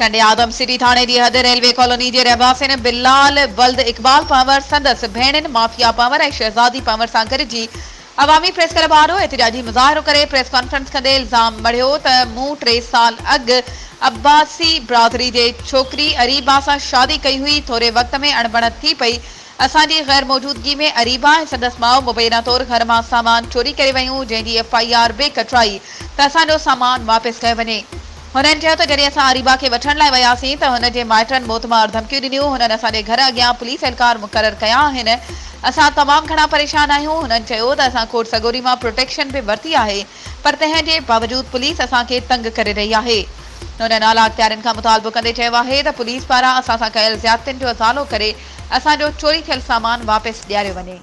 कंडे आदम सिटी थाने की हद रेलवे कॉलोनी के रहवासिन बिलाल वल्द इकबाल पंवर संदस भेणन माफिया पंवर और शहजादी पंवर से गॾिजी अवामी प्रेस क्लब वारो एहतजाजी मुज़ाहिरो करे प्रेस कॉन्फ्रेंस कंदे इल्जाम मढ़ियो त मूं 3 साल अग अब्बासी बिरादरी के छोकरी अरीबा से शादी कई हुई थोड़े वक्त में अणबणत थी पई असांजी गैर मौजूदगी में अरीबा और संदस माओ मुबैना तौर घर में सामान चोरी करे वयूं जैंजी FIR बे कटराई त असांजो सामान वापस कयो वञे। हुननि चयो त जॾहिं असां अरीबा खे वठण लाइ वियासीं त हुन जे माइटनि मोतमार धमकियूं ॾिनियूं हुननि असांजे घर अॻियां पुलिस एहलकार मुक़ररु कया आहिनि असां तमामु घणा परेशान आहियूं। हुननि चयो त असां कोर्ट सगोरी मां प्रोटेक्शन बि वरिती आहे पर तंहिं जे बावजूद पुलिस असांखे तंग करे रही आहे। हुननि आला अख़्तियारनि खां मुतालबो कंदे चयो आहे त पुलिस पारां असां सां कयल ज़्यादतियुनि जो अज़ालो करे असांजो चोरी थियल सामान वापसि ॾियारियो वञे।